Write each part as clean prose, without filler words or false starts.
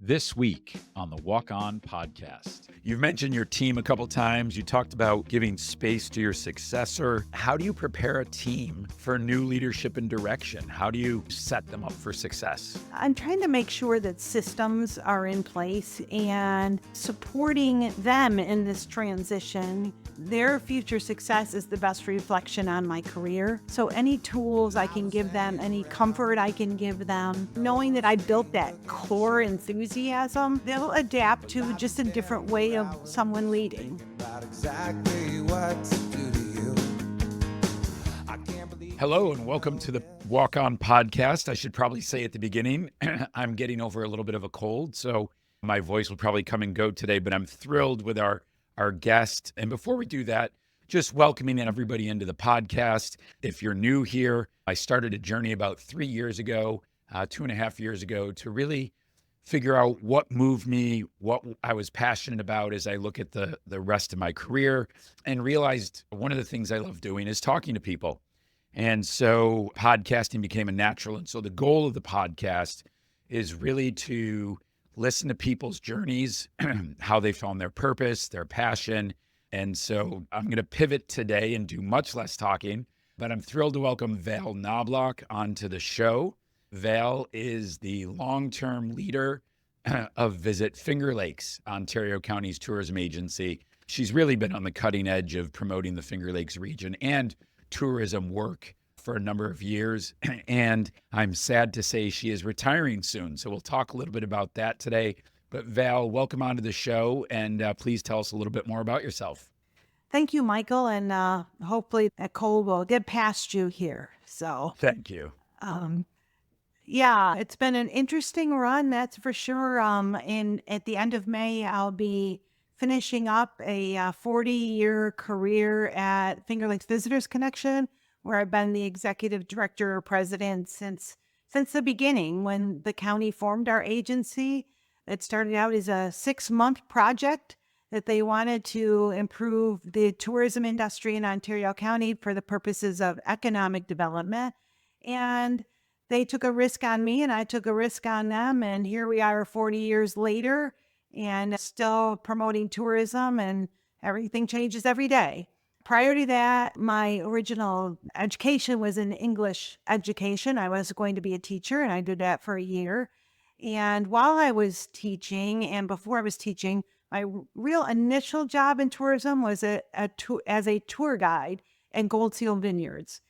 This week on the Walk On podcast. You've mentioned your team a couple times. You talked about giving space to your successor. How do you prepare a team for new leadership and direction? How do you set them up for success? I'm trying to make sure that systems are in place and supporting them in this transition. Their future success is the best reflection on my career. So any tools I can give them, any comfort I can give them, knowing that I built that core enthusiasm, they'll adapt to just a different way of someone leading. Hello and welcome to the Walk On podcast. I should probably say at the beginning, I'm getting over a little bit of a cold, so my voice will probably come and go today, but I'm thrilled with our guest. And before we do that, just welcoming everybody into the podcast. If you're new here, I started a journey about 3 years ago, 2.5 years ago, to really figure out what moved me, what I was passionate about as I look at the rest of my career, and realized one of the things I love doing is talking to people. And so podcasting became a natural. And so the goal of the podcast is really to listen to people's journeys, how they found their purpose, their passion. And so I'm going to pivot today and do much less talking, but I'm thrilled to welcome Valerie Knoblauch onto the show. Val is the long-term leader of Visit Finger Lakes, Ontario County's tourism agency. She's really been on the cutting edge of promoting the Finger Lakes region and tourism work for a number of years. And I'm sad to say she is retiring soon. So we'll talk a little bit about that today. But Val, welcome onto the show. And please tell us a little bit more about yourself. Thank you, Michael, and hopefully that cold will get past you here. So, Thank you. Yeah, it's been an interesting run, that's for sure. And at the end of May, I'll be finishing up a 40-year career at Finger Lakes Visitors Connection, where I've been the executive director or president since the beginning when the county formed our agency. It started out as a 6-month project that they wanted to improve the tourism industry in Ontario County for the purposes of economic development. And they took a risk on me and I took a risk on them. And here we are 40 years later and still promoting tourism, and everything changes every day. Prior to that, my original education was in English education. I was going to be a teacher and I did that for a year. And while I was teaching and before I was teaching, my real initial job in tourism was as a tour guide in Gold Seal Vineyards.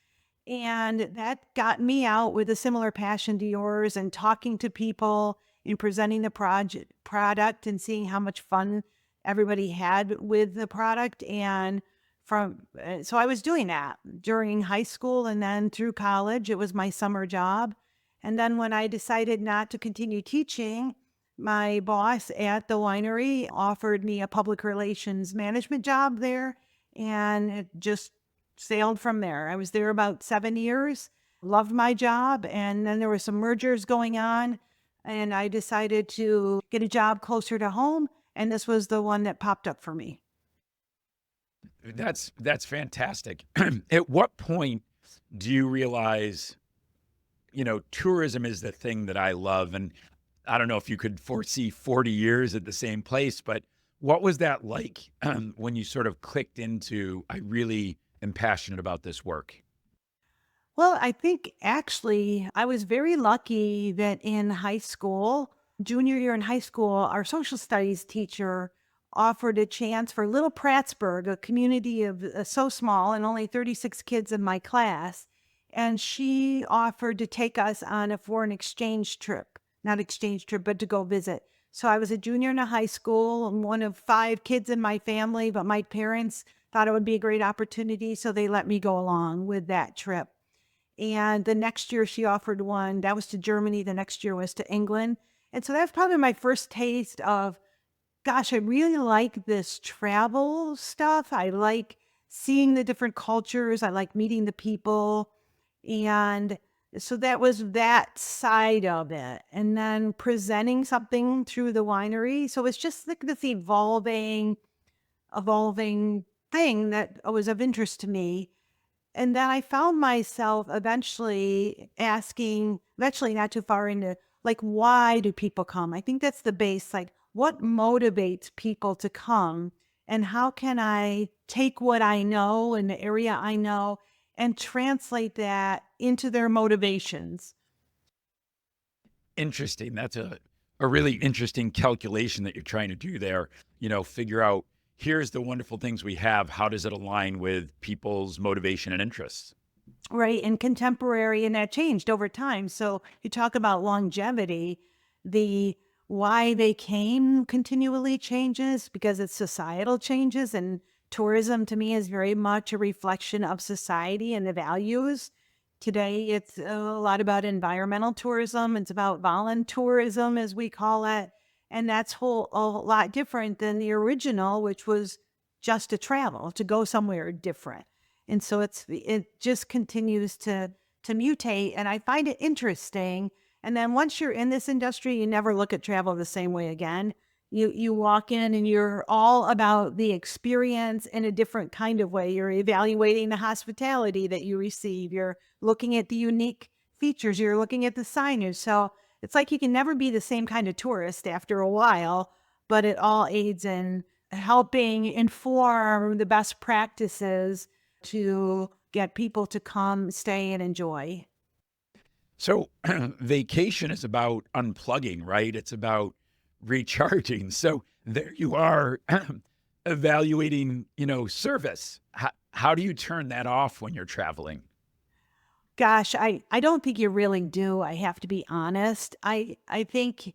And that got me out with a similar passion to yours and talking to people and presenting the product and seeing how much fun everybody had with the product. And so I was doing that during high school and then through college. It was my summer job. And then when I decided not to continue teaching, my boss at the winery offered me a public relations management job there, and it just sailed from there. I was there about 7 years, loved my job, and then there were some mergers going on, and I decided to get a job closer to home, and this was the one that popped up for me. That's fantastic. At what point do you realize, tourism is the thing that I love? And I don't know if you could foresee 40 years at the same place, but what was that like when you sort of clicked into, I really am passionate about this work? Well, I think actually I was very lucky that in high school, junior year in high school, our social studies teacher offered a chance for Little Prattsburgh, a community of so small and only 36 kids in my class. And she offered to take us on a foreign exchange trip, not exchange trip, but to go visit. So I was a junior in a high school and one of 5 kids in my family, but my parents thought it would be a great opportunity. So they let me go along with that trip. And the next year she offered one that was to Germany. The next year was to England. And so that was probably my first taste of, gosh, I really like this travel stuff. I like seeing the different cultures. I like meeting the people. And so that was that side of it. And then presenting something through the winery. So it's just like this evolving thing that was of interest to me. And then I found myself eventually not too far into like, why do people come? I think that's the base. Like, what motivates people to come? And how can I take what I know in the area I know and translate that into their motivations? Interesting. That's a really interesting calculation that you're trying to do there. Figure out here's the wonderful things we have. How does it align with people's motivation and interests? Right, and contemporary, and that changed over time. So you talk about longevity, the why they came continually changes because it's societal changes, and tourism to me is very much a reflection of society and the values. Today, it's a lot about environmental tourism. It's about voluntourism, as we call it, and that's a lot different than the original, which was just to travel, to go somewhere different. And so it just continues to mutate, and I find it interesting. And then once you're in this industry, you never look at travel the same way again. You walk in and you're all about the experience in a different kind of way. You're evaluating the hospitality that you receive. You're looking at the unique features. You're looking at the signage. So it's like you can never be the same kind of tourist after a while, but it all aids in helping inform the best practices to get people to come, stay, and enjoy. So, vacation is about unplugging, right? It's about recharging. So, there you are evaluating, service. How do you turn that off when you're traveling? Gosh, I don't think you really do. I have to be honest. I think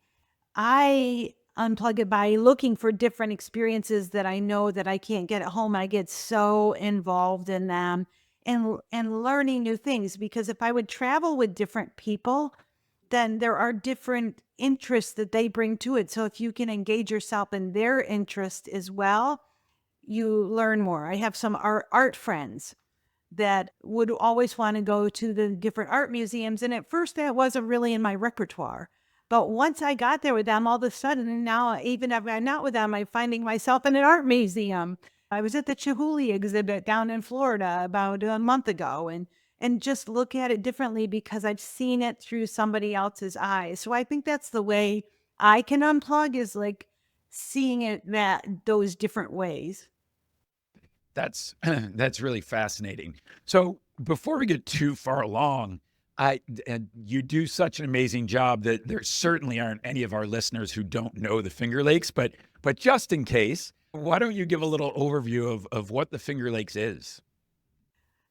I unplug it by looking for different experiences that I know that I can't get at home. I get so involved in them and learning new things, because if I would travel with different people, then there are different interests that they bring to it. So if you can engage yourself in their interest as well, you learn more. I have some art friends that would always want to go to the different art museums. And at first, that wasn't really in my repertoire. But once I got there with them, all of a sudden, and now even if I'm not with them, I'm finding myself in an art museum. I was at the Chihuly exhibit down in Florida about a month ago, and just look at it differently because I've seen it through somebody else's eyes. So I think that's the way I can unplug, is like seeing it those different ways. That's that's really fascinating. So before we get too far along, and you do such an amazing job that there certainly aren't any of our listeners who don't know the Finger Lakes, but just in case, why don't you give a little overview of what the Finger Lakes is?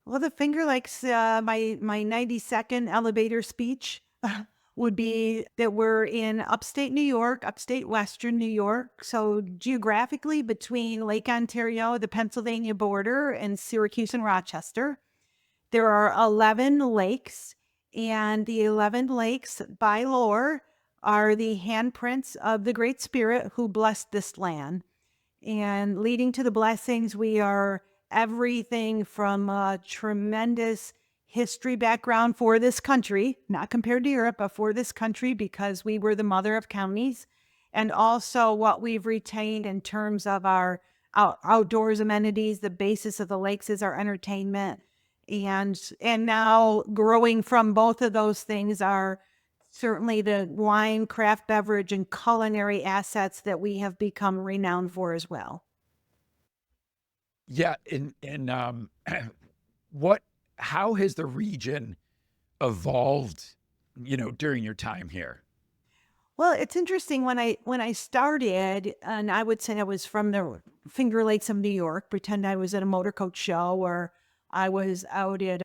Well, the Finger Lakes, my 90-second elevator speech would be that we're in upstate New York, upstate Western New York. So geographically between Lake Ontario, the Pennsylvania border, and Syracuse and Rochester, there are 11 lakes, and the 11 lakes by lore are the handprints of the Great Spirit who blessed this land. And leading to the blessings, we are everything from a tremendous history background for this country, not compared to Europe, but for this country, because we were the mother of counties, and also what we've retained in terms of our outdoors amenities. The basis of the lakes is our entertainment. And now growing from both of those things are certainly the wine, craft beverage, and culinary assets that we have become renowned for as well. Yeah, and what how has the region evolved, during your time here? Well, it's interesting when I started, and I would say I was from the Finger Lakes of New York, pretend I was at a motor coach show, or I was out at,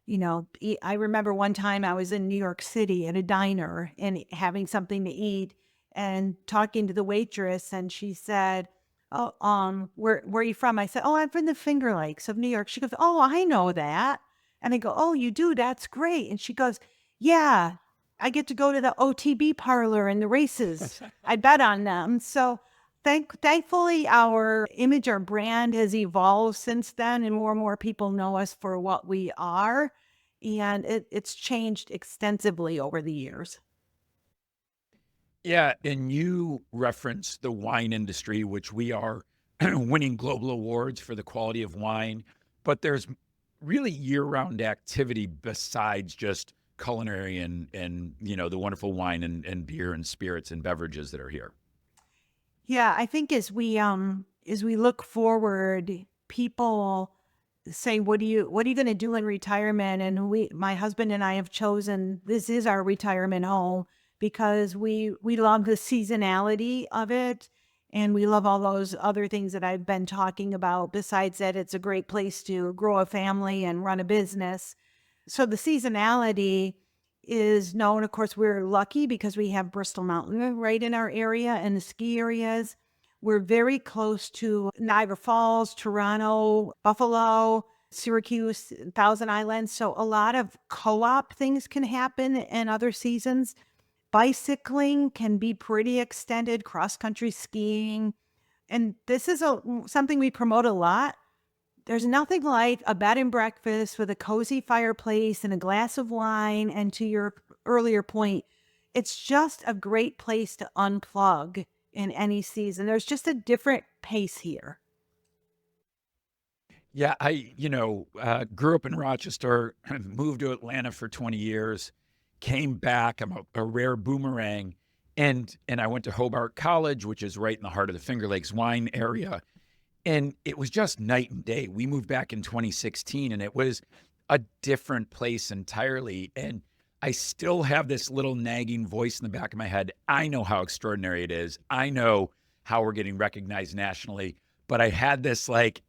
I remember one time I was in New York City at a diner and having something to eat and talking to the waitress, and she said, "Oh, where are you from?" I said, "Oh, I'm from the Finger Lakes of New York." She goes, "Oh, I know that." And I go, "Oh, you do? That's great." And she goes, "Yeah, I get to go to the OTB parlor and the races. I bet on them." So thankfully, our image, our brand has evolved since then, and more people know us for what we are. And it's changed extensively over the years. Yeah, and you referenced the wine industry, which we are winning global awards for the quality of wine, but there's really year-round activity besides just culinary and the wonderful wine and beer and spirits and beverages that are here. Yeah, I think as we look forward, people say, what are you going to do in retirement? And my husband and I have chosen this is our retirement home because we love the seasonality of it, and we love all those other things that I've been talking about. Besides that, it's a great place to grow a family and run a business. So the seasonality is known. Of course, we're lucky because we have Bristol Mountain right in our area and the ski areas. We're very close to Niagara Falls, Toronto, Buffalo, Syracuse, Thousand Islands. So a lot of co-op things can happen in other seasons. Bicycling can be pretty extended, cross-country skiing. And this is something we promote a lot. There's nothing like a bed and breakfast with a cozy fireplace and a glass of wine. And to your earlier point, it's just a great place to unplug in any season. There's just a different pace here. Yeah, grew up in Rochester, moved to Atlanta for 20 years, came back. I'm a rare boomerang, and I went to Hobart College, which is right in the heart of the Finger Lakes wine area, and it was just night and day. We moved back in 2016, and it was a different place entirely. And I still have this little nagging voice in the back of my head. I know how extraordinary it is. I know how we're getting recognized nationally, but I had this like,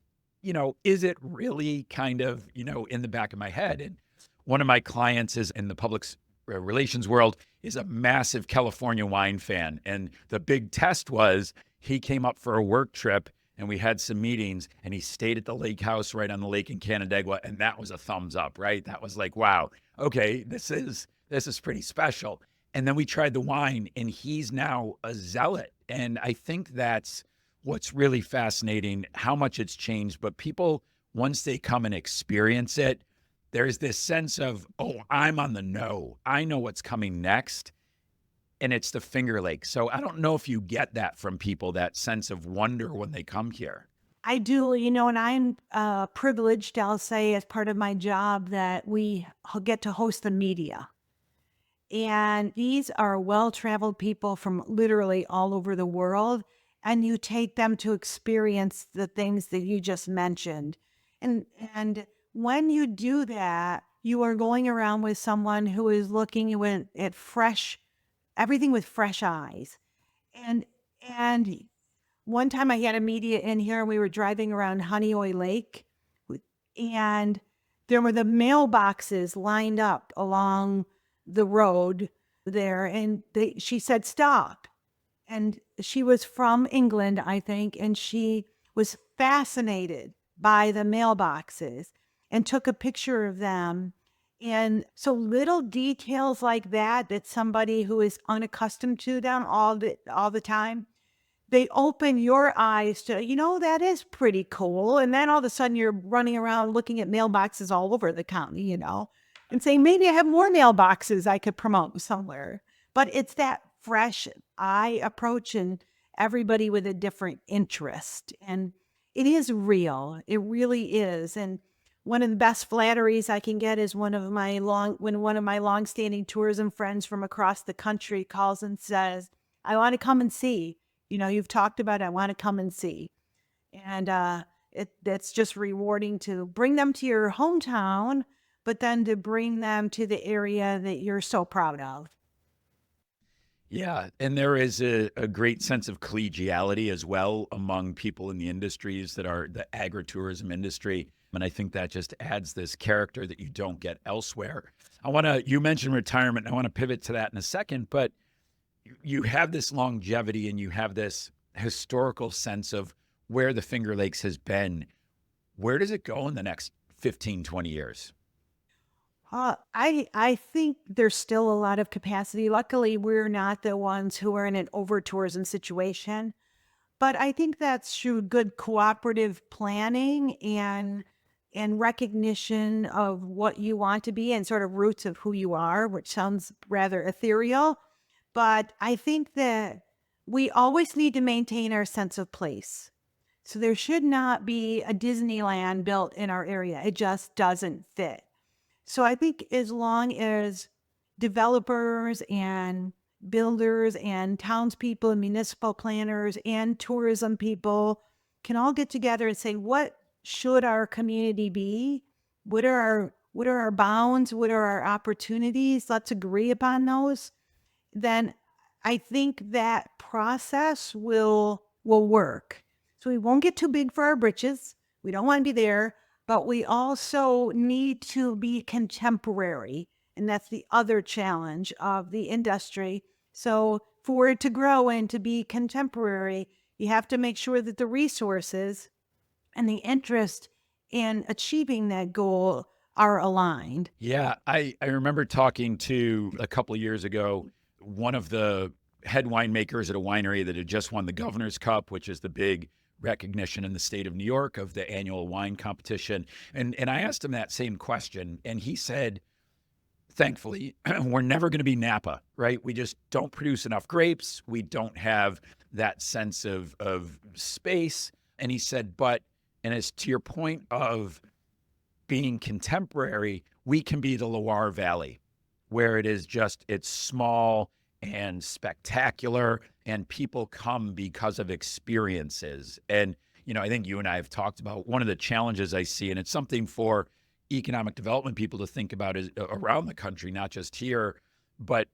is it really kind of, in the back of my head? And one of my clients is in the public relations world is a massive California wine fan. And the big test was he came up for a work trip and we had some meetings and he stayed at the lake house right on the lake in Canandaigua. And that was a thumbs up, right? That was like, wow, okay, this is pretty special. And then we tried the wine and he's now a zealot. And I think that's what's really fascinating, how much it's changed. But people, once they come and experience it, there's this sense of, oh, I'm on the know. I know what's coming next. And it's the Finger Lakes. So I don't know if you get that from people, that sense of wonder when they come here. I do, and I'm privileged, I'll say, as part of my job that we get to host the media. And these are well-traveled people from literally all over the world. And you take them to experience the things that you just mentioned. And when you do that, you are going around with someone who is looking at everything with fresh eyes. And and one time I had a media in here and we were driving around Honeoye Lake and there were the mailboxes lined up along the road there. And she said, stop. And she was from England, I think, and she was fascinated by the mailboxes and took a picture of them. And so little details like that somebody who is unaccustomed to them all the time, they open your eyes to, that is pretty cool. And then all of a sudden you're running around looking at mailboxes all over the county, and saying, maybe I have more mailboxes I could promote somewhere. But it's that fresh eye approach and everybody with a different interest. And it is real. It really is. And one of the best flatteries I can get is when one of my longstanding tourism friends from across the country calls and says, I want to come and see. You've talked about it, I want to come and see. And that's just rewarding to bring them to your hometown, but then to bring them to the area that you're so proud of. Yeah, and there is a great sense of collegiality as well among people in the industries that are the agritourism industry. And I think that just adds this character that you don't get elsewhere. You mentioned retirement, and I want to pivot to that in a second, but you have this longevity and you have this historical sense of where the Finger Lakes has been. Where does it go in the next 15, 20 years? I think there's still a lot of capacity. Luckily, we're not the ones who are in an over tourism situation, but I think that's through good cooperative planning and recognition of what you want to be and sort of roots of who you are, which sounds rather ethereal. But I think that we always need to maintain our sense of place. So there should not be a Disneyland built in our area. It just doesn't fit. So I think as long as developers and builders and townspeople and municipal planners and tourism people can all get together and say, what should our community be? What are our bounds? What are our opportunities? Let's agree upon those. Then I think that process will work. So we won't get too big for our britches. We don't want to be there, but we also need to be contemporary. And that's the other challenge of the industry. So for it to grow and to be contemporary, you have to make sure that the resources and the interest in achieving that goal are aligned. Yeah, I remember talking to a couple of years ago, one of the head winemakers at a winery that had just won the Governor's Cup, which is the big recognition in the state of New York of the annual wine competition. And I asked him that same question, and he said, thankfully, we're never going to be Napa, right? We just don't produce enough grapes. We don't have that sense of space. And he said, and as to your point of being contemporary, we can be the Loire Valley, where it's small and spectacular, and people come because of experiences. And, I think you and I have talked about one of the challenges I see, and it's something for economic development people to think about is around the country, not just here, but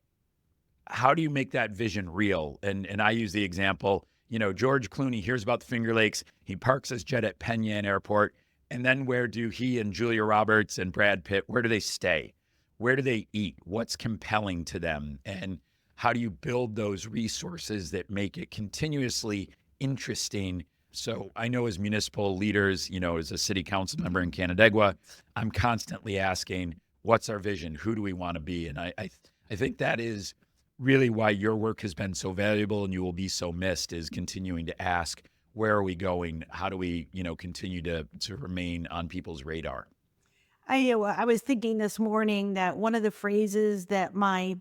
how do you make that vision real? And I use the example, George Clooney hears about the Finger Lakes. He parks his jet at Penn Airport. And then where do he and Julia Roberts and Brad Pitt, where do they stay? Where do they eat? What's compelling to them? And how do you build those resources that make it continuously interesting? So I know as municipal leaders, as a city council member in Canandaigua, I'm constantly asking, what's our vision? Who do we want to be? And I think that is really why your work has been so valuable and you will be so missed, is continuing to ask, where are we going? How do we, continue to remain on people's radar? I was thinking this morning that one of the phrases that my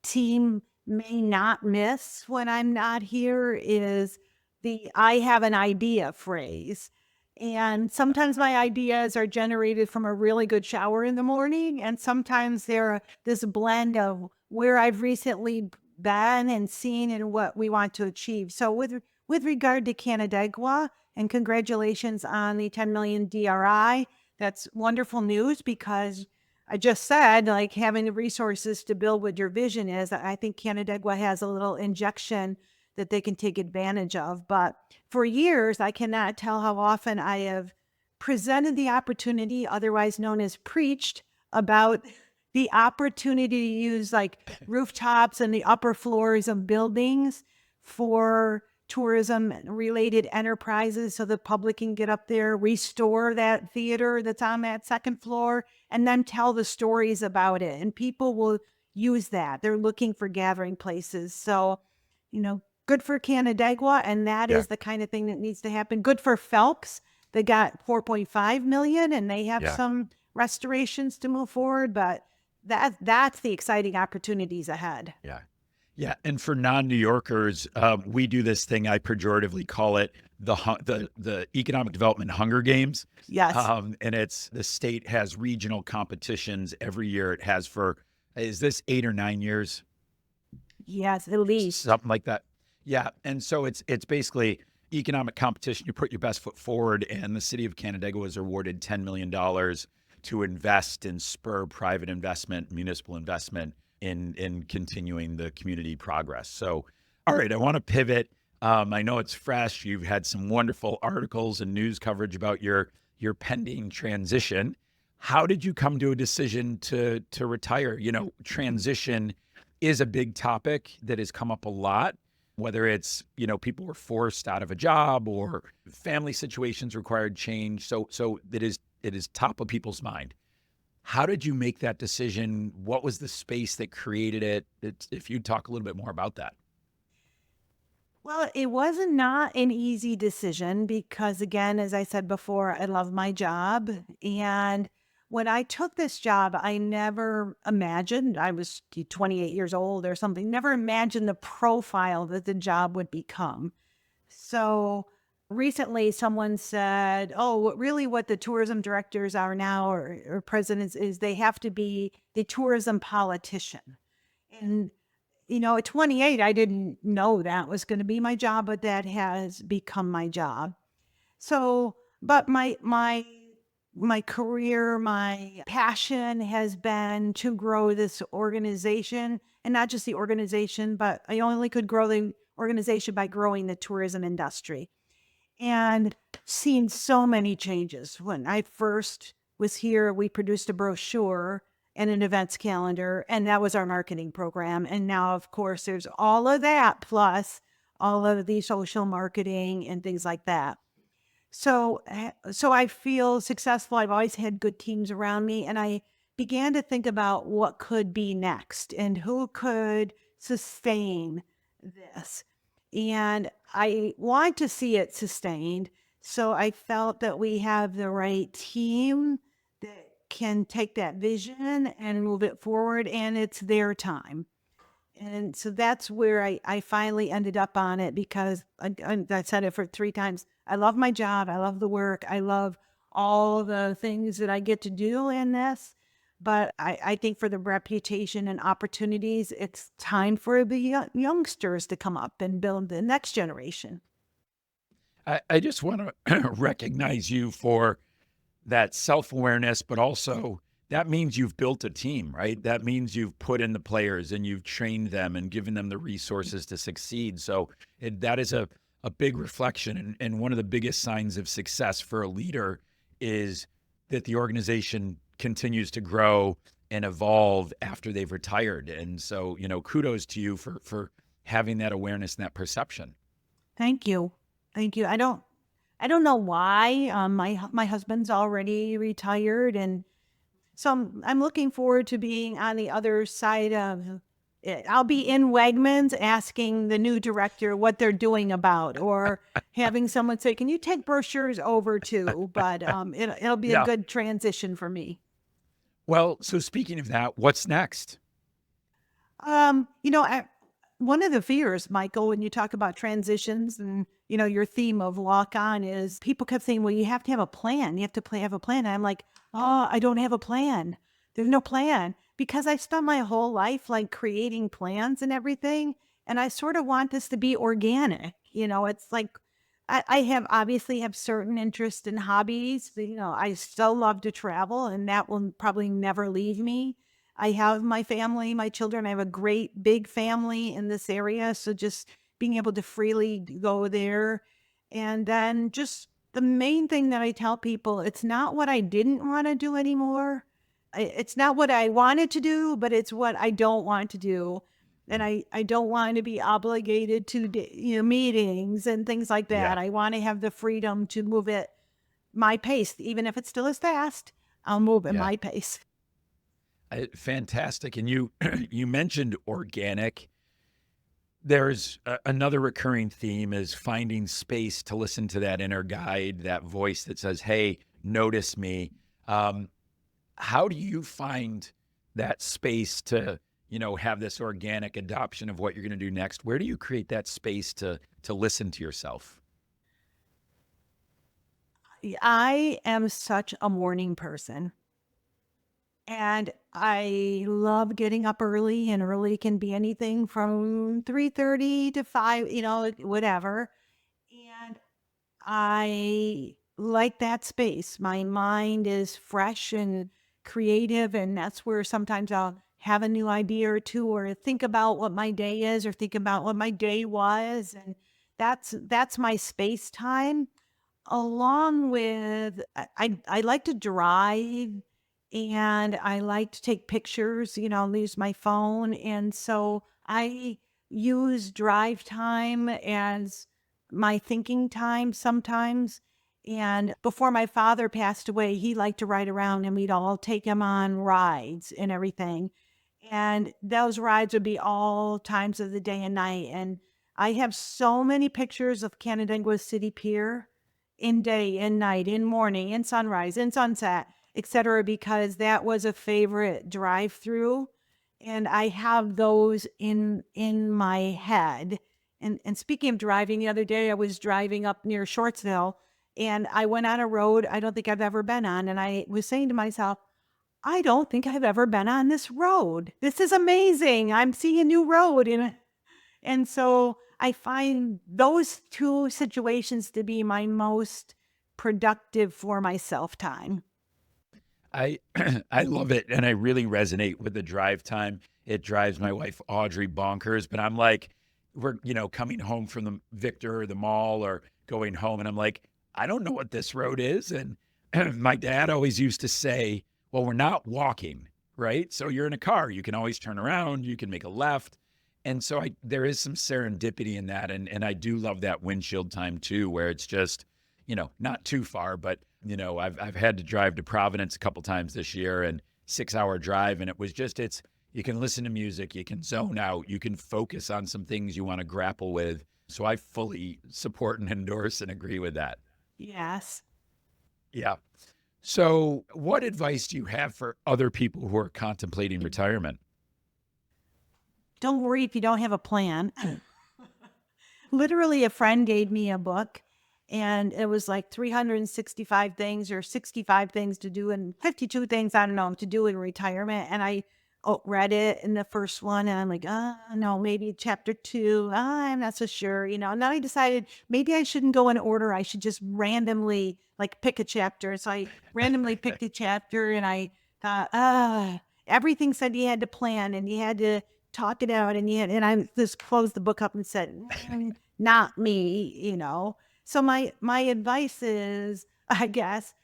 team may not miss when I'm not here is the "I have an idea" phrase. And sometimes my ideas are generated from a really good shower in the morning, and sometimes they're this blend of where I've recently been and seen and what we want to achieve. So with regard to Canandaigua, and congratulations on the 10 million DRI. That's wonderful news, because I just said, like, having the resources to build what your vision is. I think Canandaigua has a little injection that they can take advantage of. But for years, I cannot tell how often I have presented the opportunity, otherwise known as preached, about the opportunity to use like rooftops and the upper floors of buildings for tourism related enterprises, so the public can get up there, restore that theater that's on that second floor, and then tell the stories about it. And people will use that. They're looking for gathering places. So, good for Canandaigua, and that Yeah. is the kind of thing that needs to happen. Good for Phelps. They got 4.5 million and they have Yeah. some restorations to move forward, but that's the exciting opportunities ahead. Yeah. Yeah. And for non-New Yorkers, we do this thing, I pejoratively call it the economic development Hunger Games. Yes. And it's the state has regional competitions every year. It has is this 8 or 9 years? Yes, at least. Something like that. Yeah. And so it's basically economic competition. You put your best foot forward, and the city of Canandaigua was awarded $10 million to invest and spur private investment, municipal investment in continuing the community progress. So, all right, I want to pivot. I know it's fresh. You've had some wonderful articles and news coverage about your pending transition. How did you come to a decision to retire? Transition is a big topic that has come up a lot, whether it's, people were forced out of a job or family situations required change. So it is top of people's mind. How did you make that decision? What was the space that created it? If you'd talk a little bit more about that. Well, it was not an easy decision because, again, as I said before, I love my job. And when I took this job, I never imagined, I was 28 years old or something, never imagined the profile that the job would become. So recently someone said, oh, really what the tourism directors are now, or presidents, is they have to be the tourism politician. And, at 28, I didn't know that was going to be my job, but that has become my job. So, but my career, my passion has been to grow this organization, and not just the organization, but I only could grow the organization by growing the tourism industry and seen so many changes. When I first was here, we produced a brochure and an events calendar, and that was our marketing program. And now, of course, there's all of that plus all of the social marketing and things like that. So I feel successful. I've always had good teams around me, and I began to think about what could be next and who could sustain this. And I want to see it sustained. So I felt that we have the right team that can take that vision and move it forward, and it's their time. And so that's where I finally ended up on it because I said it for 3 times. I love my job. I love the work. I love all the things that I get to do in this. But I think for the reputation and opportunities, it's time for the youngsters to come up and build the next generation. I just want to recognize you for that self-awareness, but also that means you've built a team, right? That means you've put in the players and you've trained them and given them the resources to succeed. So that is a big reflection. And one of the biggest signs of success for a leader is that the organization continues to grow and evolve after they've retired. And so, kudos to you for having that awareness and that perception. Thank you. Thank you. I don't know why. My husband's already retired, and so I'm looking forward to being on the other side of it. I'll be in Wegmans asking the new director what they're doing about, or having someone say, "Can you take brochures over too?" But it'll be a Yeah. good transition for me. Well, so speaking of that, what's next? One of the fears, Michael, when you talk about transitions and, your theme of walk on is people kept saying, well, you have to have a plan. You have to have a plan. And I'm like, oh, I don't have a plan. There's no plan because I spent my whole life like creating plans and everything. And I sort of want this to be organic. It's like I have obviously have certain interests and hobbies. I still love to travel and that will probably never leave me. I have my family, my children. I have a great big family in this area. So just being able to freely go there. And then just the main thing that I tell people, it's not what I didn't want to do anymore. It's not what I wanted to do, but it's what I don't want to do. And I don't want to be obligated to meetings and things like Yeah. that. I want to have the freedom to move at my pace, even if it still is fast. I'll move at Yeah. my pace. Fantastic. And you you mentioned organic. There's another recurring theme is finding space to listen to that inner guide, that voice that says, "Hey, notice me." Um, how do you find that space to, have this organic adoption of what you're going to do next? Where do you create that space to listen to yourself? I am such a morning person. And I love getting up early, and early can be anything from 3:30 to 5, whatever. And I like that space. My mind is fresh and creative, and that's where sometimes I'll have a new idea or two, or think about what my day is, or think about what my day was, and that's my space time. Along with I like to drive and I like to take pictures, I'll use my phone. And so I use drive time as my thinking time sometimes. And before my father passed away, he liked to ride around and we'd all take him on rides and everything. And those rides would be all times of the day and night. And I have so many pictures of Canandaigua City Pier in day, in night, in morning, in sunrise, in sunset, etc., because that was a favorite drive through. And I have those in my head. And speaking of driving, the other day I was driving up near Shortsville and I went on a road I don't think I've ever been on. And I was saying to myself, I don't think I've ever been on this road. This is amazing. I'm seeing a new road. And so I find those two situations to be my most productive for my self time. I I love it, and I really resonate with the drive time. It drives my wife Audrey bonkers, but I'm like, we're coming home from the Victor or the mall or going home, and I'm like, I don't know what this road is. And my dad always used to say, "Well, we're not walking, right? So you're in a car. You can always turn around. You can make a left." And so there is some serendipity in that, and I do love that windshield time too, where it's just not too far, but I've had to drive to Providence a couple times this year and 6 hour drive. And it was just, you can listen to music, you can zone out, you can focus on some things you want to grapple with. So I fully support and endorse and agree with that. Yes. Yeah. So what advice do you have for other people who are contemplating retirement? Don't worry if you don't have a plan. Literally, a friend gave me a book and it was like 365 things or 65 things to do and 52 things, I don't know, to do in retirement. And I read it in the first one and I'm like, no, maybe chapter two. I'm not so sure, And then I decided maybe I shouldn't go in order. I should just randomly like pick a chapter. So I randomly picked a chapter and I thought, everything said you had to plan and you had to talk it out and I just closed the book up and said, not me. So my advice is, I guess,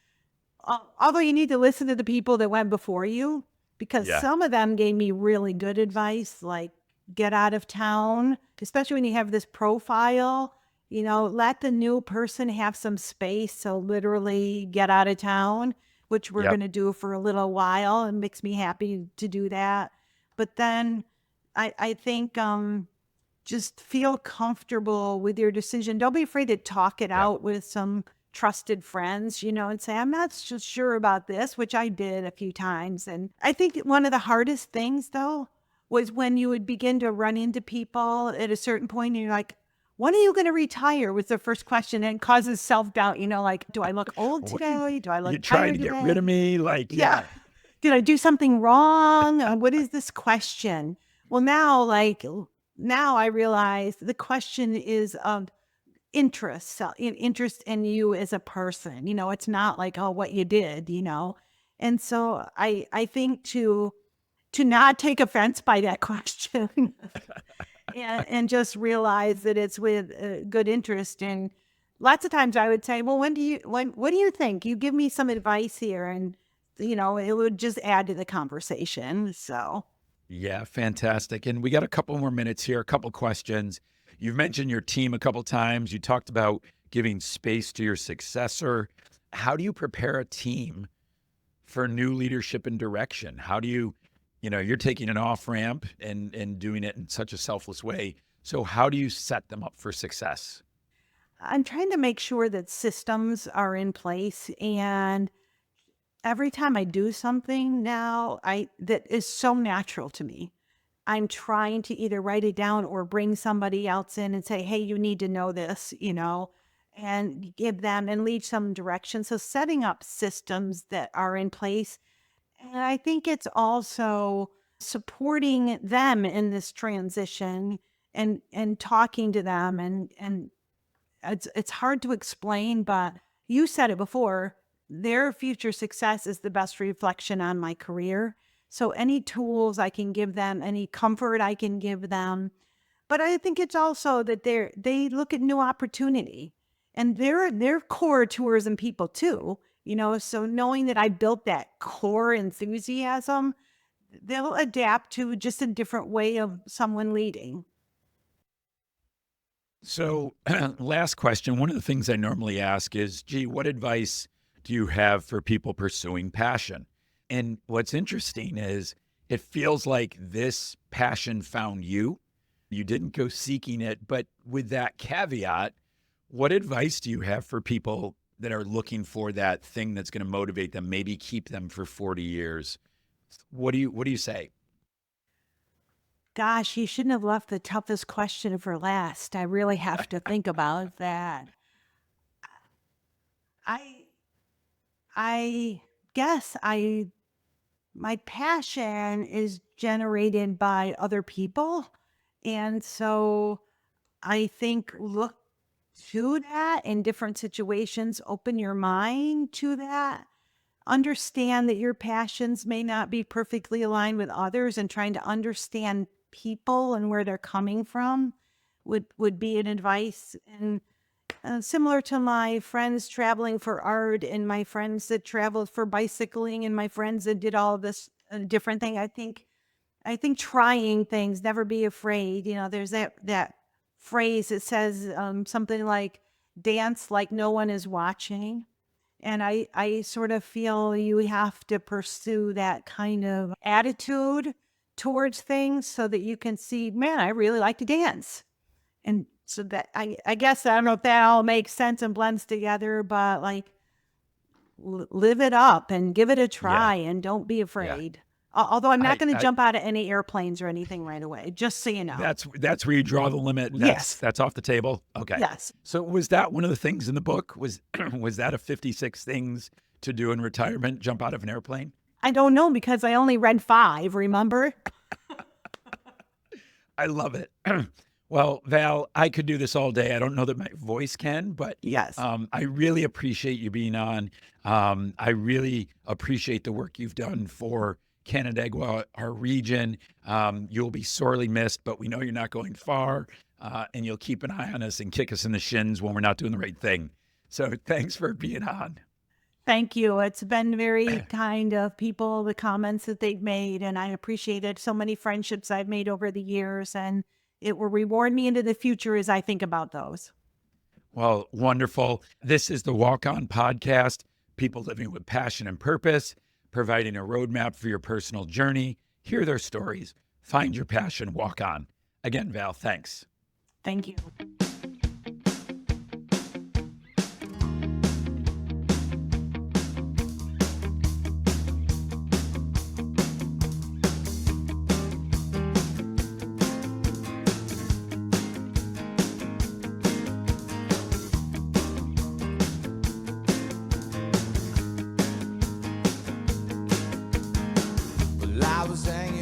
although you need to listen to the people that went before you, because Yeah. some of them gave me really good advice, like get out of town, especially when you have this profile, let the new person have some space. So literally get out of town, which we're Yep. going to do for a little while. It makes me happy to do that. But then I think just feel comfortable with your decision. Don't be afraid to talk it Yep. out with some trusted friends, and say, I'm not so sure about this, which I did a few times. And I think one of the hardest things, though, was when you would begin to run into people at a certain point and you're like, when are you going to retire? Was the first question and causes self doubt, like, do I look old What are today? Do I you look trying to tired get rid of today? me? Like, Yeah. yeah. Did I do something wrong? What is this question? Well, now I realize the question is of interest, interest in you as a person. It's not like, oh, what you did. And so I think to not take offense by that question and just realize that it's with good interest. And lots of times I would say, well, what do you think? You give me some advice here, and it would just add to the conversation. So Yeah, fantastic. And we got a couple more minutes here, a couple questions. You've mentioned your team a couple times. You talked about giving space to your successor. How do you prepare a team for new leadership and direction? How do you're taking an off ramp and doing it in such a selfless way. So how do you set them up for success? I'm trying to make sure that systems are in place, and every time I do something now, I that is so natural to me. I'm trying to either write it down or bring somebody else in and say, "Hey, you need to know this," and give them and lead some direction. So setting up systems that are in place. And I think it's also supporting them in this transition and talking to them and it's hard to explain, but you said it before, their future success is the best reflection on my career. So any tools I can give them, any comfort I can give them, but I think it's also that they look at new opportunity, and they're core tourism people too, so knowing that I built that core enthusiasm, they'll adapt to just a different way of someone leading. So, last question. One of the things I normally ask is, gee, what advice do you have for people pursuing passion? And what's interesting is it feels like this passion found you. You didn't go seeking it. But with that caveat, what advice do you have for people that are looking for that thing that's going to motivate them, maybe keep them for 40 years? What do you say? Gosh, you shouldn't have left the toughest question for last. I really have to think about that. I I guess I my passion is generated by other people. And so I think look to that in different situations, open your mind to that. Understand that your passions may not be perfectly aligned with others, and trying to understand people and where they're coming from would be an advice. And similar to my friends traveling for art and my friends that traveled for bicycling and my friends that did all of this different thing. I think trying things, never be afraid. There's that phrase that says something like dance like no one is watching. And I sort of feel you have to pursue that kind of attitude towards things so that you can see, man, I really like to dance. And so that I guess I don't know if that all makes sense and blends together, but like live it up and give it a Yeah. try and don't be Yeah. afraid. Although I'm not I, going to I jump out of any airplanes or anything right away, just so you know. that's where you draw the limit. That's Yes. that's off the table. Okay. Yes. So was that one of the things in the book? Was was that a 56 things to do in retirement? Jump out of an airplane? I don't know because I only read 5, remember? I love it. Well, Val, I could do this all day. I don't know that my voice can, but Yes. I really appreciate you being on. I really appreciate the work you've done for Canandaigua, our region. You'll be sorely missed, but we know you're not going far, and you'll keep an eye on us and kick us in the shins when we're not doing the right thing. So thanks for being on. Thank you. It's been very kind of people, the comments that they've made, and I appreciate it. So many friendships I've made over the years, and it will reward me into the future as I think about those. Well, wonderful. This is the Walk On Podcast, people living with passion and purpose, providing a roadmap for your personal journey. Hear their stories. Find your passion, walk on. Again, Val, thanks. Thank you. Well, I was hanging